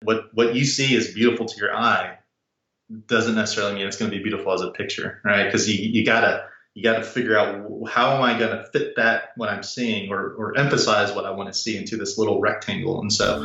what you see is beautiful to your eye doesn't necessarily mean it's going to be beautiful as a picture, right? Because you gotta figure out how am I going to fit that what I'm seeing or emphasize what I want to see into this little rectangle. And so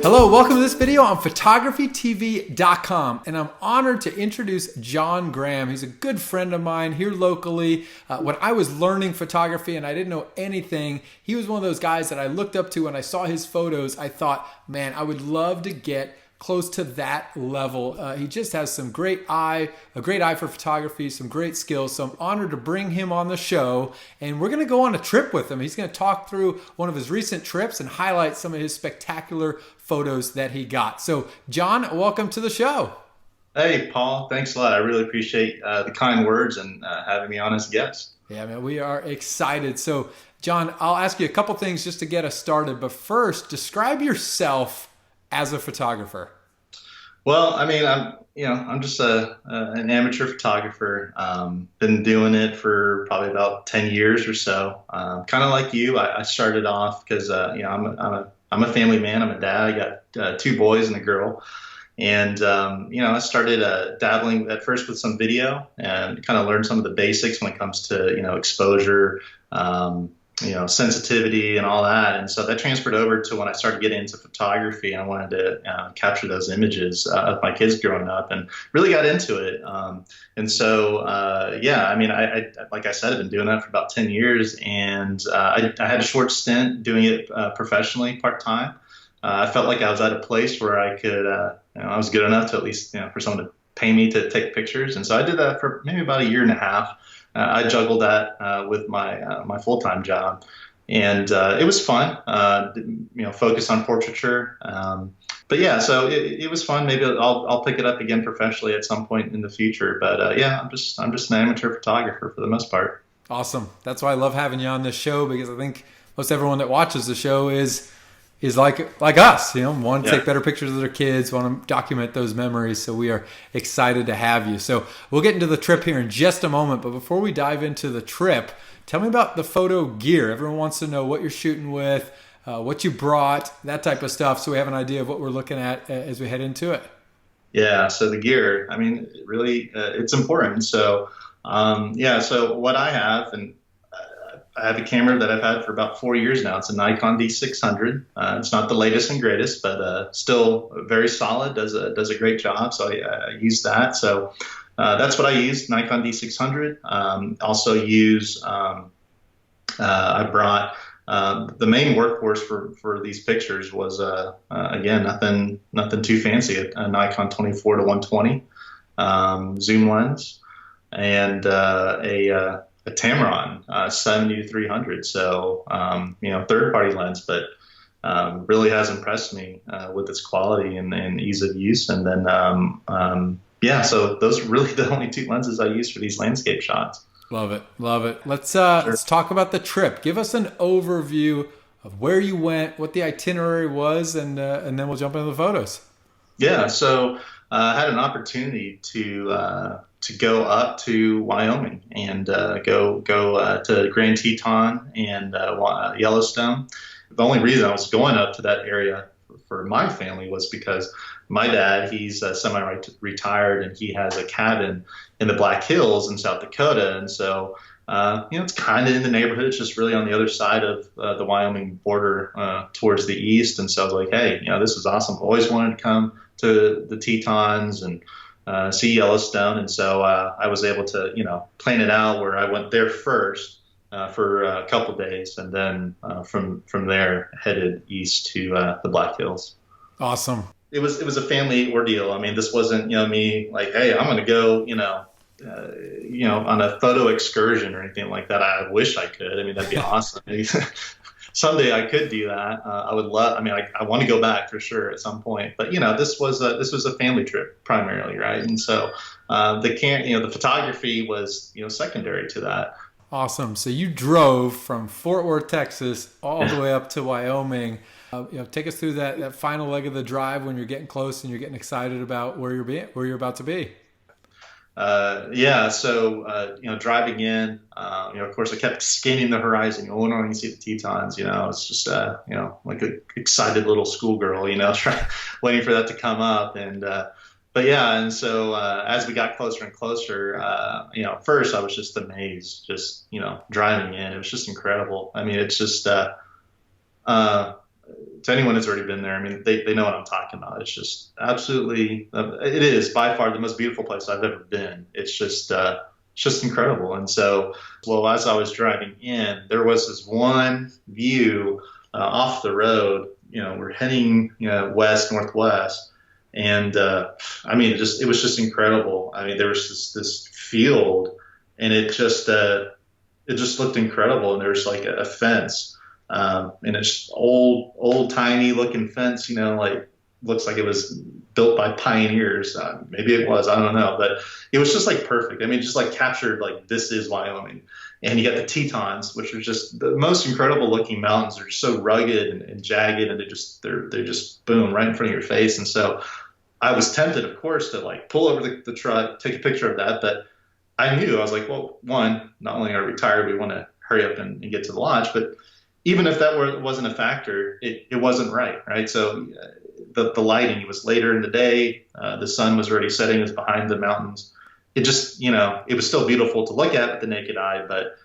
hello, welcome to this video on photographytv.com, and I'm honored to introduce John Graham. He's a good friend of mine here locally. When I was learning photography and I didn't know anything, he was one of those guys that I looked up to. When I saw his photos, I thought, man, I would love to get close to that level. He just has a great eye for photography, some great skills. So I'm honored to bring him on the show, and we're going to go on a trip with him. He's going to talk through one of his recent trips and highlight some of his spectacular photos that he got. So John, welcome to the show. Hey, Paul, thanks a lot. I really appreciate the kind words and having me on as a guest. Yeah, man, we are excited. So John, I'll ask you a couple things just to get us started, but first, describe yourself as a photographer. Well, I mean, I'm just an amateur photographer. Been doing it for probably about 10 years or so. Kind of like you, I started off because I'm a family man. I'm a dad. I got two boys and a girl, and I started dabbling at first with some video and kind of learned some of the basics when it comes to exposure. Sensitivity and all that. And so that transferred over to when I started getting into photography. I wanted to capture those images of my kids growing up and really got into it. I like I said, I've been doing that for about 10 years, and I had a short stint doing it professionally part-time. I felt like I was at a place where I could, I was good enough to at least, for someone to pay me to take pictures. And so I did that for maybe about a year and a half. I juggled that with my full-time job, and it was fun. Focus on portraiture. So it was fun. Maybe I'll pick it up again professionally at some point in the future. But I'm just an amateur photographer for the most part. Awesome. That's why I love having you on this show, because I think most everyone that watches the show is like us, want to take better pictures of their kids, want to document those memories. So we are excited to have you. So we'll get into the trip here in just a moment. But before we dive into the trip, tell me about the photo gear. Everyone wants to know what you're shooting with, what you brought, that type of stuff. So we have an idea of what we're looking at as we head into it. Yeah. So the gear, I mean, really, it's important. So, so what I have, and I have a camera that I've had for about 4 years now. It's a Nikon D600. It's not the latest and greatest, but still very solid. Does a great job. So I use that. So that's what I use. Nikon D600. Also use. I brought the main workhorse for these pictures was again nothing too fancy. A Nikon 24 to 120 zoom lens, and a Tamron 70 to 300. So, third-party lens, but really has impressed me with its quality and ease of use. And then, so those are really the only two lenses I use for these landscape shots. Love it. Love it. Let's talk about the trip. Give us an overview of where you went, what the itinerary was, and then we'll jump into the photos. Yeah. So I had an opportunity to go up to Wyoming and go to Grand Teton and Yellowstone. The only reason I was going up to that area for my family was because my dad, he's semi-retired, and he has a cabin in the Black Hills in South Dakota. And so, it's kind of in the neighborhood. It's just really on the other side of the Wyoming border towards the east. And so I was like, hey, this is awesome. Always wanted to come to the Tetons and see Yellowstone. And so I was able to, plan it out where I went there first for a couple days, and then from there headed east to the Black Hills. Awesome. It was a family ordeal. I mean, this wasn't, me like, hey, I'm going to go, on a photo excursion or anything like that. I wish I could. I mean, that'd be awesome. Someday I could do that. I would love. I mean, I want to go back for sure at some point. But this was a family trip primarily, right? And so the photography was secondary to that. Awesome. So you drove from Fort Worth, Texas, all the way up to Wyoming. Take us through that final leg of the drive when you're getting close and you're getting excited about where you're about to be. Yeah, so driving in, of course, I kept scanning the horizon. When are we going to see the Tetons? It's just like a excited little schoolgirl, waiting for that to come up. But yeah, and so as we got closer and closer, at first I was just amazed, just driving in. It was just incredible. I mean, it's just uh, to anyone that's already been there, I mean, they know what I'm talking about. It's just absolutely, it is by far the most beautiful place I've ever been. It's just incredible. And so, well, as I was driving in, there was this one view off the road. We're heading, west, northwest. And I mean, it was just incredible. I mean, there was this field, and it just looked incredible. And there's like a fence. And it's old, tiny looking fence, like looks like it was built by pioneers. Maybe it was, I don't know, but it was just like perfect. I mean, just like captured like this is Wyoming. And you got the Tetons, which are just the most incredible looking mountains. They're so rugged and jagged, and they're just boom right in front of your face. And so I was tempted, of course, to like pull over the truck, take a picture of that. But I knew, I was like, well, one, not only are we tired, we want to hurry up and get to the lodge, but even if that wasn't a factor, it wasn't right? So the lighting, it was later in the day, the sun was already setting, it was behind the mountains. It just, it was still beautiful to look at with the naked eye, but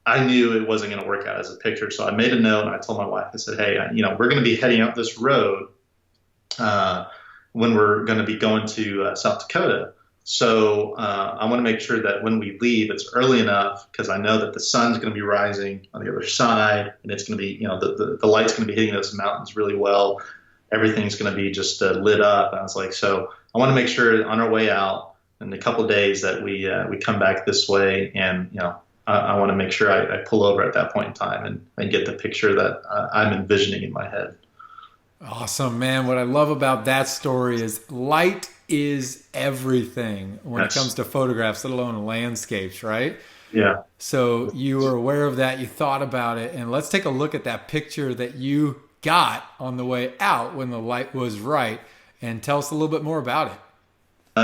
I knew it wasn't going to work out as a picture. So I made a note, and I told my wife, I said, hey, we're going to be heading out this road when we're going to be going to South Dakota. So I want to make sure that when we leave, it's early enough, because I know that the sun's going to be rising on the other side, and it's going to be, the light's going to be hitting those mountains really well. Everything's going to be just lit up. And I was like, so I want to make sure on our way out in a couple of days that we come back this way, and I want to make sure I pull over at that point in time and get the picture that I'm envisioning in my head. Awesome, man. What I love about that story is light is everything when it comes to photographs, let alone landscapes, right? Yeah. So you were aware of that, you thought about it, and let's take a look at that picture that you got on the way out when the light was right, and tell us a little bit more about it.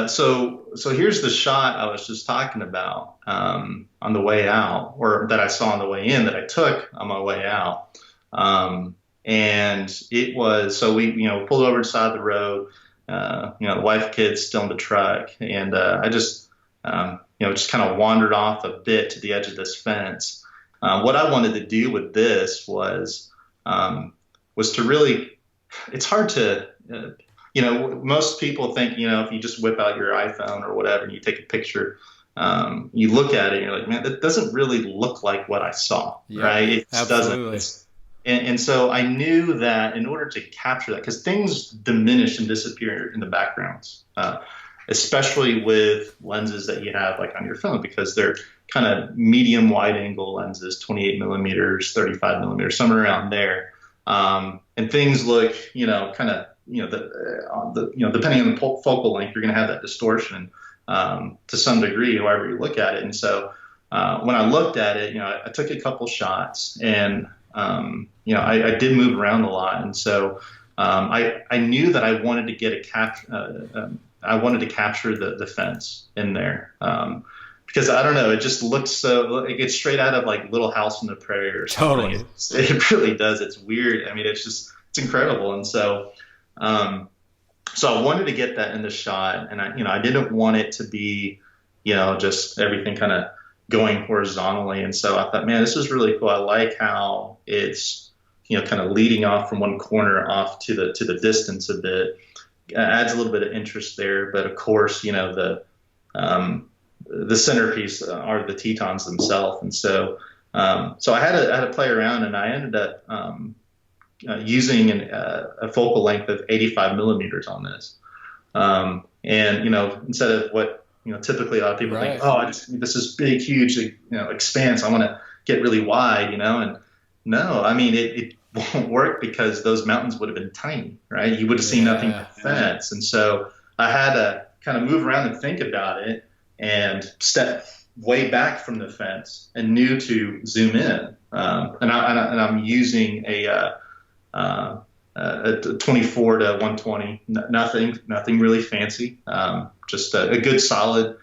So here's the shot I was just talking about on the way out, or that I saw on the way in, that I took on my way out. And it was, so we, pulled over to the side of the road, the wife, kids still in the truck. And, I just, just kind of wandered off a bit to the edge of this fence. What I wanted to do with this was to really, it's hard to, most people think, if you just whip out your iPhone or whatever and you take a picture, you look at it and you're like, man, that doesn't really look like what I saw, right? It absolutely doesn't. And so I knew that in order to capture that, because things diminish and disappear in the backgrounds, especially with lenses that you have like on your phone, because they're kind of medium wide angle lenses, 28 millimeters, 35 millimeters, somewhere around there. And things look, kind of, depending on the focal length, you're going to have that distortion to some degree, however you look at it. And so when I looked at it, I took a couple shots, and I did move around a lot, and so I knew that I wanted to get I wanted to capture the fence in there, because I don't know, it just looks so, it gets straight out of like Little House on the Prairie or something. Totally. It really does. It's weird. I mean, it's incredible, and so I wanted to get that in the shot, and I didn't want it to be just everything kind of going horizontally. And so I thought, man, this is really cool. I like how it's, kind of leading off from one corner off to the distance a bit. Adds a little bit of interest there. But of course, the centerpiece are the Tetons themselves. And so I had to play around, and I ended up using a focal length of 85 millimeters on this. And instead of what typically a lot of people think, oh, this is big, huge, expanse, I want to get really wide, and no, I mean, it won't work, because those mountains would have been tiny, right? You would have seen nothing but fence. And so I had to kind of move around and think about it and step way back from the fence, and knew to zoom in. And I'm using a 24 to 120, nothing really fancy, just a good solid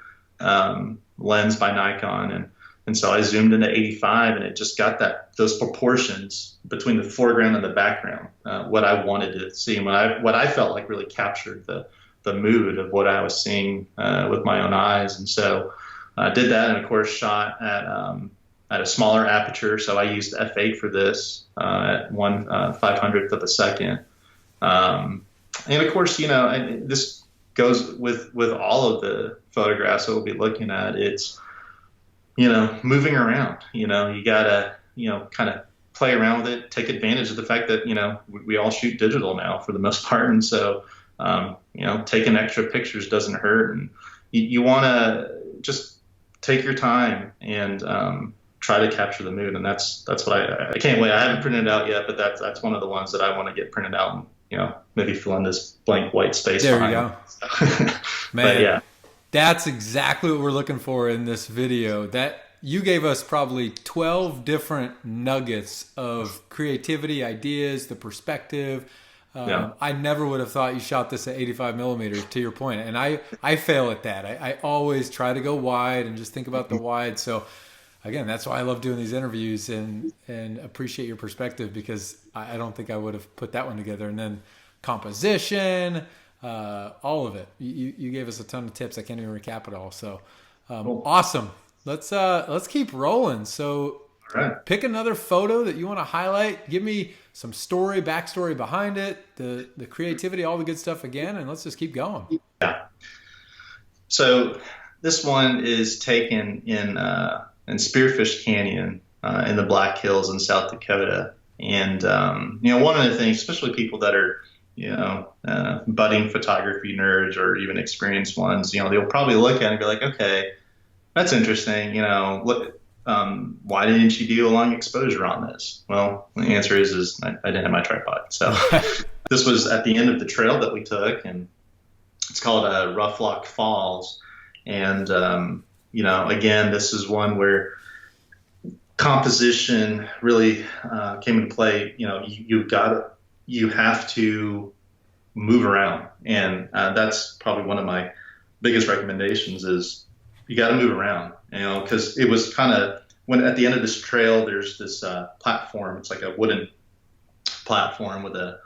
lens by Nikon, and so I zoomed into 85, and it just got those proportions between the foreground and the background, what I wanted to see, and what I felt like really captured the mood of what I was seeing with my own eyes. And so I did that, and of course shot at a smaller aperture. So I used f8 for this at 1/500th of a second. And of course, this goes with all of the photographs that we'll be looking at. It's, moving around. You gotta, kind of play around with it, take advantage of the fact that, we all shoot digital now for the most part. And so, taking extra pictures doesn't hurt. And you want to just take your time and try to capture the mood. And that's what I can't wait. I haven't printed it out yet, but that's one of the ones that I want to get printed out and, maybe fill in this blank white space. There you go. Man, but yeah. That's exactly what we're looking for in this video. That you gave us probably 12 different nuggets of creativity, ideas, the perspective. I never would have thought you shot this at 85 millimeters, to your point. And I fail at that. I always try to go wide and just think about the wide. So again, that's why I love doing these interviews and appreciate your perspective, because I don't think I would have put that one together. And then composition, all of it. You gave us a ton of tips. I can't even recap it all. So Cool. Awesome. Let's keep rolling. So pick another photo that you want to highlight. Give me some backstory behind it, the creativity, all the good stuff again, and let's just keep going. Yeah. So this one is taken in Spearfish Canyon in the Black Hills in South Dakota. And, one of the things, especially people that are, budding photography nerds or even experienced ones, they'll probably look at it and be like, okay, that's interesting. Look, why didn't you do a long exposure on this? Well, the answer is I didn't have my tripod. So this was at the end of the trail that we took, and it's called Rough Lock Falls. And, again, this is one where composition really came into play. You have to move around. And that's probably one of my biggest recommendations is you got to move around, because it was kind of when at the end of this trail, there's this platform. It's like a wooden platform with a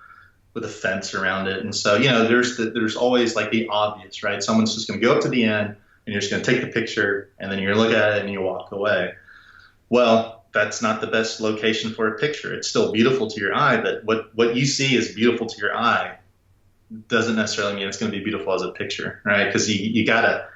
fence around it. And so, there's always like the obvious, right? Someone's just going to go up to the end and you're just going to take the picture and then you're going to look at it and you walk away. Well, that's not the best location for a picture. It's still beautiful to your eye, but what you see is beautiful to your eye doesn't necessarily mean it's going to be beautiful as a picture, right? Because you gotta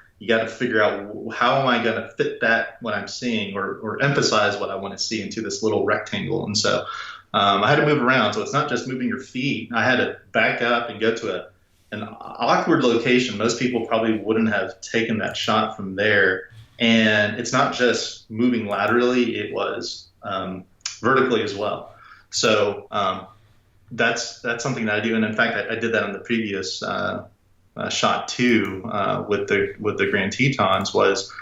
figure out how am I going to fit that what I'm seeing or emphasize what I want to see into this little rectangle. And so I had to move around. So it's not just moving your feet. I had to back up and go to an awkward location. Most people probably wouldn't have taken that shot from there. And it's not just moving laterally, it was vertically as well. So that's something that I do. And in fact, I did that on the previous shot too with the Grand Tetons, was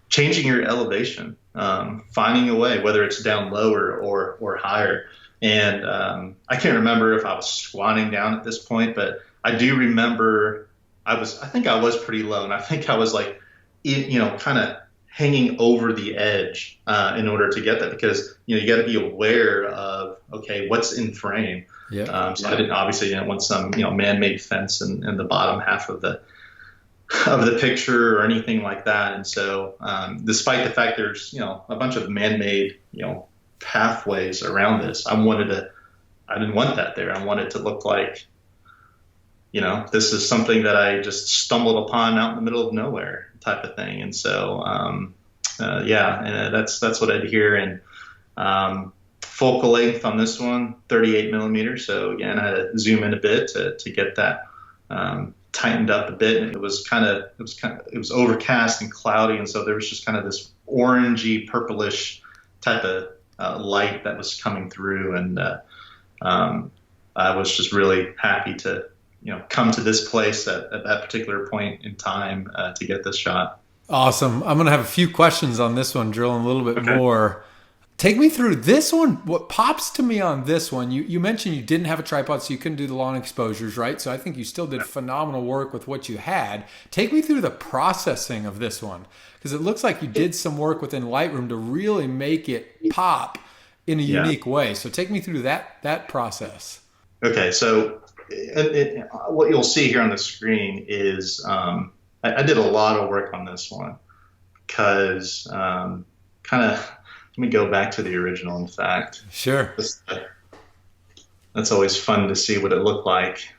changing your elevation, finding a way, whether it's down lower or higher. And I can't remember if I was squatting down at this point, but I do remember I think I was pretty low, and I think I was like, kind of hanging over the edge in order to get that, because you got to be aware of, okay, what's in frame. Yeah. So I didn't want some man-made fence in the bottom half of the picture or anything like that. And so despite the fact there's a bunch of man-made pathways around this, I didn't want that there. I wanted to look like this is something that I just stumbled upon out in the middle of nowhere type of thing. And so, and that's what I did here. And focal length on this one, 38 millimeters. So again, I had to zoom in a bit to get that tightened up a bit. And it was overcast and cloudy. And so there was just kind of this orangey, purplish type of light that was coming through. And I was just really happy to come to this place at that particular point in time to get this shot. Awesome. I'm going to have a few questions on this one, drilling a little bit more. Take me through this one. What pops to me on this one, you mentioned you didn't have a tripod, so you couldn't do the long exposures, right? So I think you still did phenomenal work with what you had. Take me through the processing of this one, because it looks like you did some work within Lightroom to really make it pop in a unique way. So take me through that process. Okay, so what you'll see here on the screen is I did a lot of work on this one because kind of. Let me go back to the original, in fact. Sure. That's always fun to see what it looked like.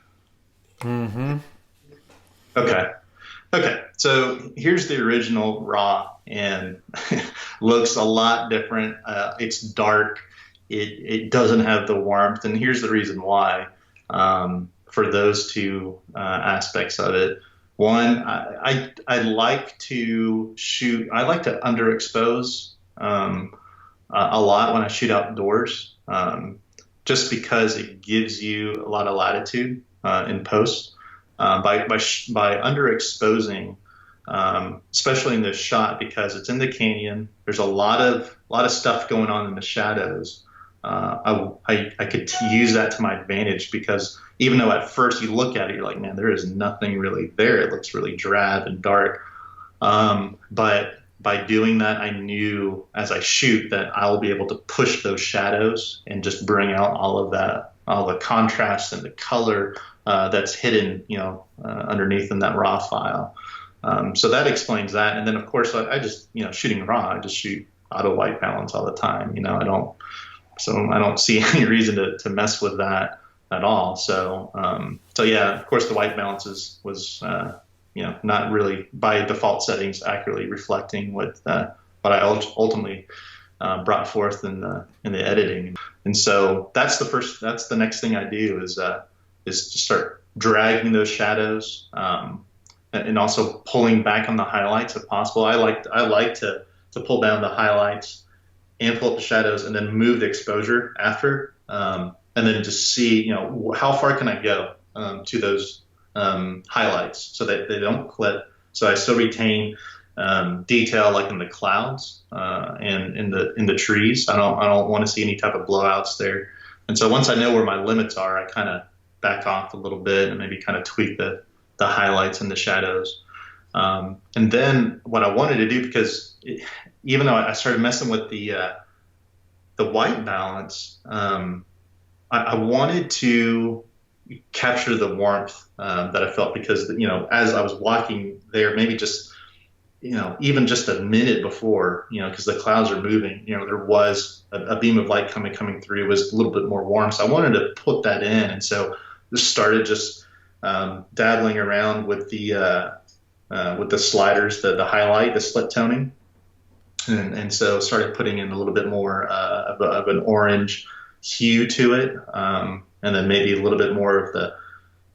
Mm-hmm. Okay. So here's the original RAW, and looks a lot different. It's dark. It doesn't have the warmth, and here's the reason why. For those two aspects of it. One, I like to shoot. I like to underexpose. A lot when I shoot outdoors, just because it gives you a lot of latitude in post. By underexposing, especially in this shot, because it's in the canyon, there's a lot of stuff going on in the shadows. I could use that to my advantage, because even though at first you look at it, you're like, man, there is nothing really there. It looks really drab and dark. But by doing that, I knew as I shoot that I'll be able to push those shadows and just bring out all of that, all the contrast and the color that's hidden, underneath in that RAW file. So that explains that. And then of course I just, shooting RAW, I just shoot auto white balance all the time. I don't see any reason to mess with that at all. So yeah, of course the white balance was not really by default settings accurately reflecting what I ultimately brought forth in the editing. And so that's the next thing I do is to start dragging those shadows, and also pulling back on the highlights if possible. I like to pull down the highlights and pull up the shadows and then move the exposure after, and then just see, how far can I go to those highlights so that they don't clip. So I still retain detail like in the clouds and in the trees. I don't want to see any type of blowouts there. And so once I know where my limits are, I kind of back off a little bit and maybe kind of tweak the highlights and the shadows. And then what I wanted to do, because even though I started messing with the white balance, I wanted to capture the warmth that I felt, because as I was walking there, maybe just even just a minute before, because the clouds are moving, there was a beam of light coming through. It was a little bit more warm, so I wanted to put that in, and so just started dabbling around with the sliders, the highlight, the split toning, and so started putting in a little bit more of an orange hue to it. And then maybe a little bit more of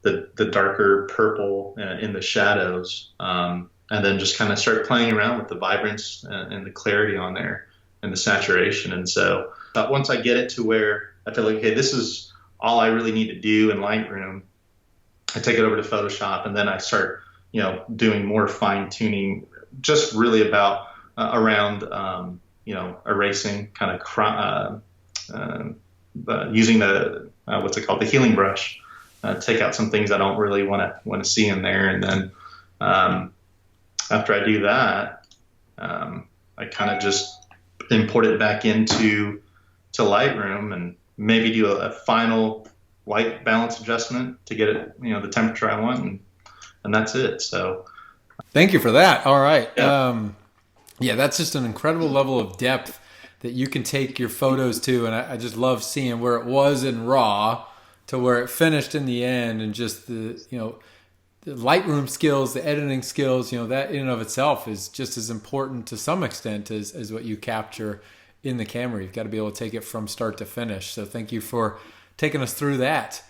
the darker purple in the shadows, and then just kind of start playing around with the vibrance and the clarity on there and the saturation. And so once I get it to where I feel like, okay, this is all I really need to do in Lightroom, I take it over to Photoshop, and then I start doing more fine tuning, just really about around erasing, kind of using the what's it called, the healing brush, take out some things I don't really want to see in there. And then after I do that, I kind of just import it back into Lightroom and maybe do a final white balance adjustment to get it, the temperature I want, and that's it. So thank you for that. All right. Yeah. That's just an incredible level of depth that you can take your photos to, and I just love seeing where it was in RAW to where it finished in the end, and just the Lightroom skills, the editing skills, that in and of itself is just as important to some extent as what you capture in the camera. You've got to be able to take it from start to finish. So thank you for taking us through that.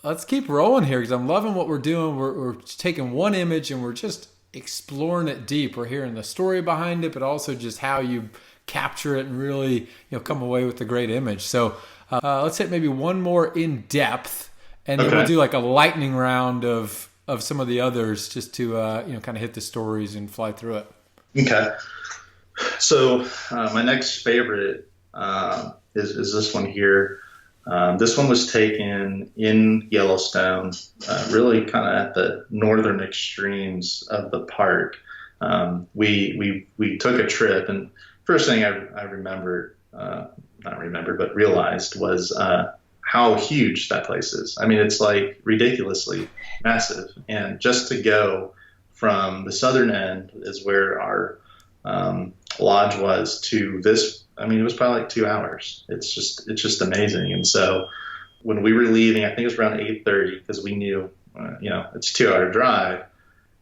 Let's keep rolling here, because I'm loving what we're doing. We're taking one image and we're just exploring it deep. We're hearing the story behind it, but also just how you capture it and really come away with a great image. So let's hit maybe one more in depth, and then we'll do like a lightning round of some of the others, just to kind of hit the stories and fly through it. Okay. So my next favorite is this one here. This one was taken in Yellowstone, really kind of at the northern extremes of the park. We took a trip, and first thing I remembered, not remembered, but realized was how huge that place is. I mean, it's like ridiculously massive, and just to go from the southern end is where our lodge was to this. I mean, it was probably like 2 hours. It's just amazing. And so when we were leaving, I think it was around 8:30 because we knew, it's a 2 hour drive.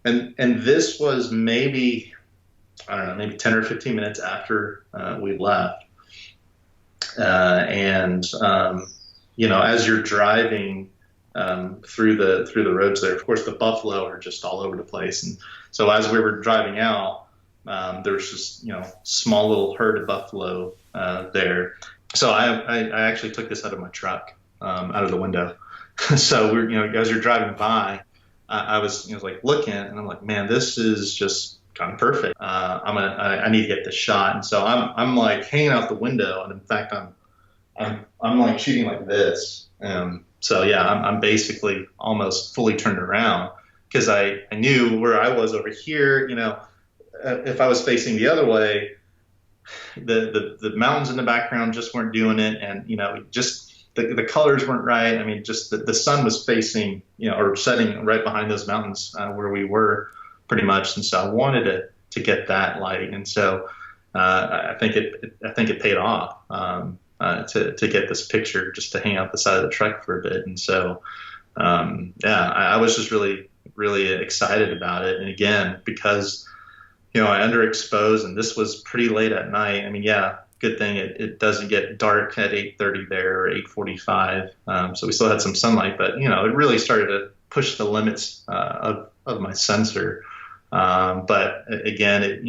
And this was maybe, I don't know, maybe 10 or 15 minutes after we left. And as you're driving through the roads there, of course, the buffalo are just all over the place. And so as we were driving out, there was just small little herd of buffalo there. So I actually took this out of my truck, out of the window. So as you're driving by, I was like looking, and I'm like, man, this is just kind of perfect. I need to get this shot, and so I'm like hanging out the window, and in fact I'm like shooting like this. So yeah, I'm basically almost fully turned around because I knew where I was over here. If I was facing the other way, the mountains in the background just weren't doing it, and just the colors weren't right. I mean, just the sun was facing or setting right behind those mountains where we were pretty much, and so I wanted to get that light, and so I think it paid off. To get this picture, just to hang out the side of the truck for a bit. And so, I was just really, really excited about it. And again, because, I underexposed, and this was pretty late at night. I mean, yeah, good thing it doesn't get dark at 8:30 there or 8:45. So we still had some sunlight, but, it really started to push the limits of my sensor. But again,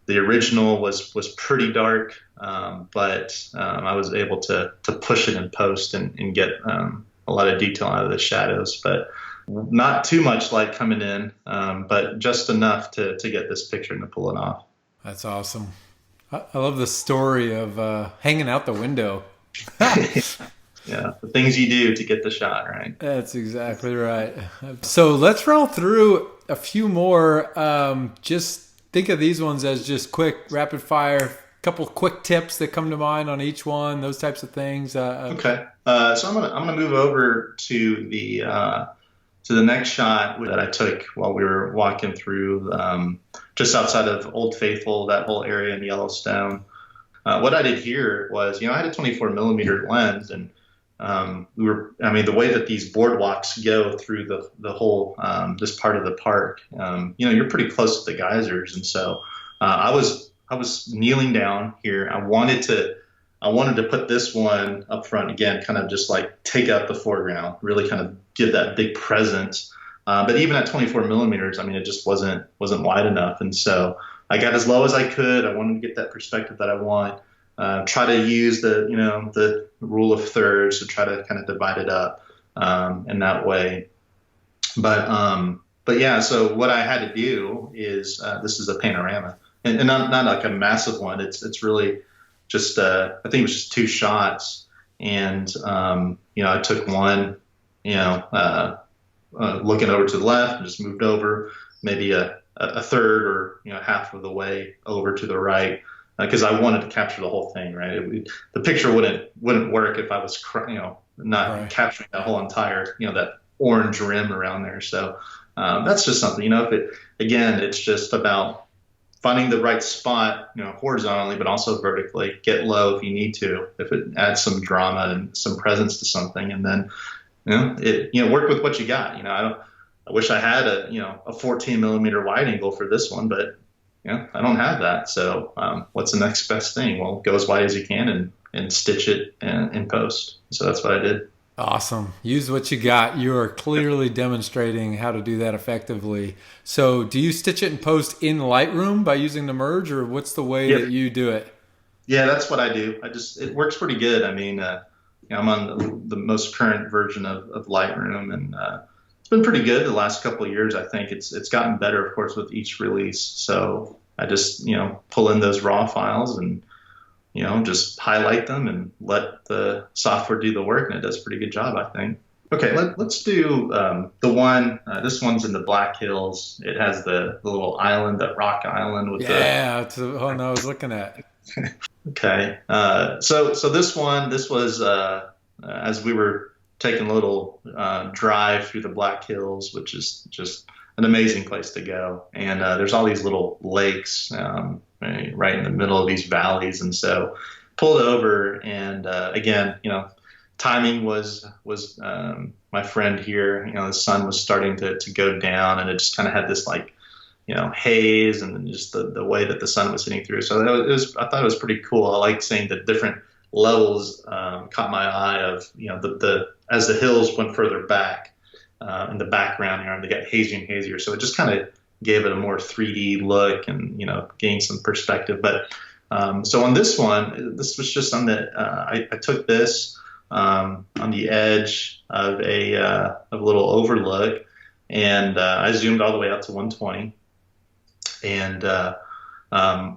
the original was pretty dark, but I was able to push it in post and get a lot of detail out of the shadows, but not too much light coming in, but just enough to get this picture and to pull it off. That's awesome. I love the story of hanging out the window. Yeah, the things you do to get the shot, right? That's exactly right. So let's roll through a few more. Just think of these ones as just quick, rapid fire, couple quick tips that come to mind on each one, those types of things. Okay. So I'm gonna move over to the next shot that I took while we were walking through just outside of Old Faithful, that whole area in Yellowstone. What I did here was, I had a 24 millimeter lens, and the way that these boardwalks go through the whole this part of the park, you're pretty close to the geysers, and so I was kneeling down here. I wanted to put this one up front again, kind of just like take out the foreground, really kind of give that big presence. But even at 24 millimeters, I mean, it just wasn't wide enough, and so I got as low as I could. I wanted to get that perspective that I want. Try to use the rule of thirds to try to kind of divide it up in that way. But yeah, so what I had to do is this is a panorama, and not like a massive one. It's really just I think it was just two shots, and I took one, looking over to the left, and just moved over maybe a third or half of the way over to the right. Because I wanted to capture the whole thing, right? The picture wouldn't work if I was, not right, capturing that whole entire, that orange rim around there. So that's just something, it's just about finding the right spot, horizontally, but also vertically. Get low if you need to, if it adds some drama and some presence to something, and then, work with what you got. I wish I had a 14 millimeter wide angle for this one, but I don't have that. So what's the next best thing? Well, go as wide as you can and stitch it in post. So that's what I did. Awesome. Use what you got. You are clearly demonstrating how to do that effectively. So do you stitch it in post in Lightroom by using the merge, or what's the way that you do it? Yeah, that's what I do. It works pretty good. I mean, I'm on the most current version of Lightroom, and it's been pretty good the last couple of years. I think it's gotten better, of course, with each release. So I just, pull in those raw files and, just highlight them and let the software do the work, and it does a pretty good job, I think. Okay, let's do the one. This one's in the Black Hills. It has the little island, that rock island with the. Yeah. Oh no, I was looking at. Okay, so this was as we were taking a little drive through the Black Hills, which is just an amazing place to go. And there's all these little lakes right in the middle of these valleys, and so pulled over, and again, timing was my friend here. The sun was starting to go down, and it just kind of had this like haze, and then just the way that the sun was hitting through. So I thought it was pretty cool. I liked seeing the different levels. Caught my eye of the as the hills went further back in the background here, and they got hazier and hazier. So it just kind of gave it a more 3D look, and gained some perspective. But so on this one, this was just on the I took this on the edge of a little overlook, and I zoomed all the way out to 120. And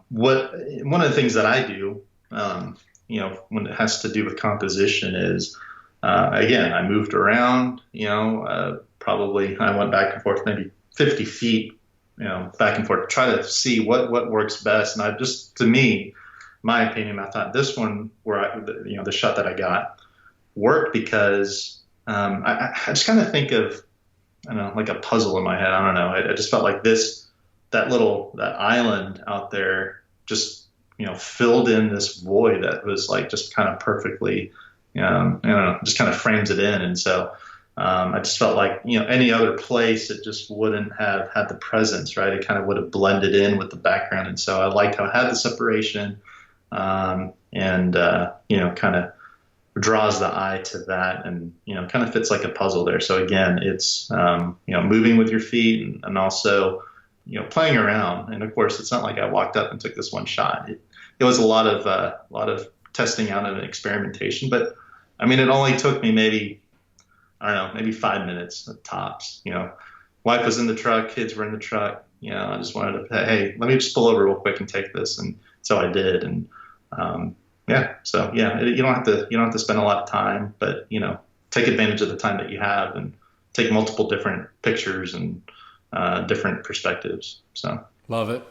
one of the things that I do, when it has to do with composition is, again, I moved around, probably I went back and forth maybe 50 feet, back and forth to try to see what works best. And I just, to me, my opinion, I thought this one where the shot that I got worked because I just kind of think of, I don't know, like a puzzle in my head. I don't know. I just felt like that island out there just filled in this void that was like just kind of perfectly, I don't know, just kind of frames it in. And so I just felt like any other place it just wouldn't have had the presence, right? It kind of would have blended in with the background. And so I liked how it had the separation, and kind of draws the eye to that, and kind of fits like a puzzle there. So again, it's moving with your feet, and also playing around. And of course, it's not like I walked up and took this one shot. It was a lot of testing out and experimentation. But I mean, it only took me maybe 5 minutes at tops. Wife was in the truck, kids were in the truck. I just wanted to, hey, let me just pull over real quick and take this, and so I did. And you don't have to spend a lot of time, but take advantage of the time that you have and take multiple different pictures and different perspectives. So Love it.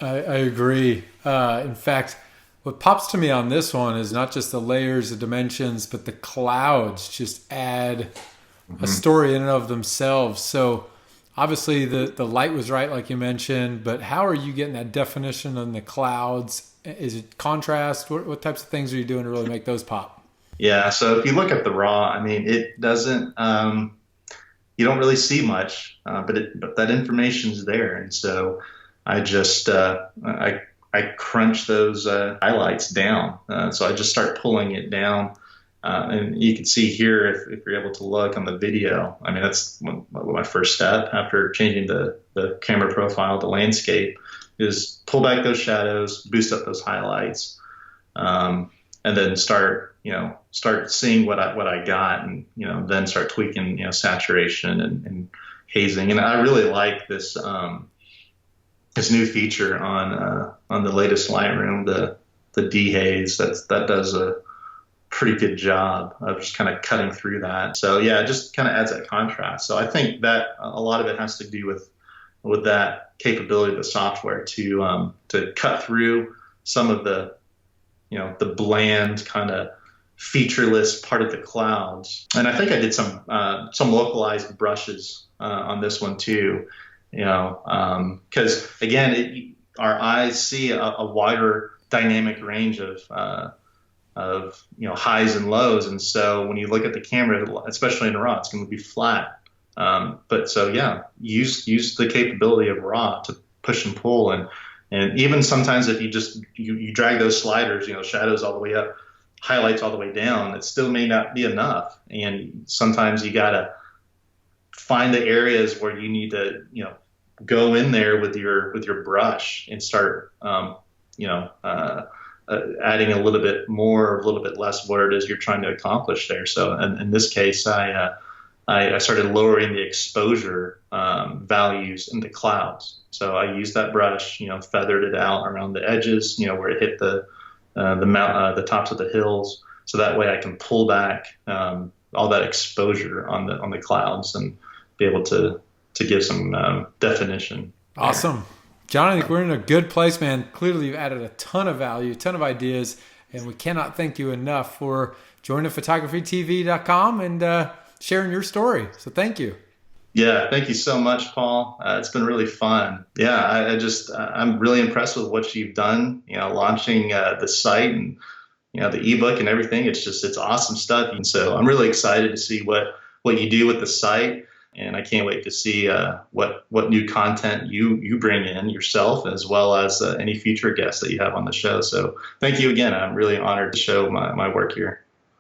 I agree. In fact, what pops to me on this one is not just the layers, the dimensions, but the clouds just add a story in and of themselves. So obviously the light was right, like you mentioned, but how are you getting that definition on the clouds? Is it contrast? What types of things are you doing to really make those pop? Yeah. So if you look at the raw, I mean, it doesn't, you don't really see much, but that information's there. And so I just, I crunch those highlights down. So I just start pulling it down. And you can see here, if you're able to look on the video, I mean, that's my first step after changing the camera profile, the landscape, is pull back those shadows, boost up those highlights, and then start seeing what I got, and then start tweaking saturation and hazing. And I really like this this new feature on the latest Lightroom, the dehaze. That does a pretty good job of just kind of cutting through that. So yeah, it just kind of adds that contrast. So I think that a lot of it has to do with that capability of the software to cut through some of the the bland kind of featureless part of the clouds. And I think I did some localized brushes on this one too, because again, our eyes see a wider dynamic range of highs and lows. And so when you look at the camera, especially in RAW, it's going to be flat. But so yeah, use the capability of RAW to push and pull, and even sometimes if you just you drag those sliders, shadows all the way up, highlights all the way down, it still may not be enough. And sometimes you gotta find the areas where you need to go in there with your brush and start adding a little bit more or a little bit less of what it is you're trying to accomplish there. So in this case, I I started lowering the exposure values in the clouds. So I used that brush, feathered it out around the edges, where it hit the tops of the hills. So that way I can pull back all that exposure on the clouds and be able to give some definition there. Awesome. John, I think we're in a good place, man. Clearly, you've added a ton of value, a ton of ideas, and we cannot thank you enough for joining photographytv.com and sharing your story. So thank you. Yeah, thank you so much, Paul. It's been really fun. Yeah, I'm really impressed with what you've done, launching the site and, the ebook and everything. It's awesome stuff. And so I'm really excited to see what you do with the site. And I can't wait to see what new content you bring in yourself, as well as any future guests that you have on the show. So thank you again. I'm really honored to show my work here.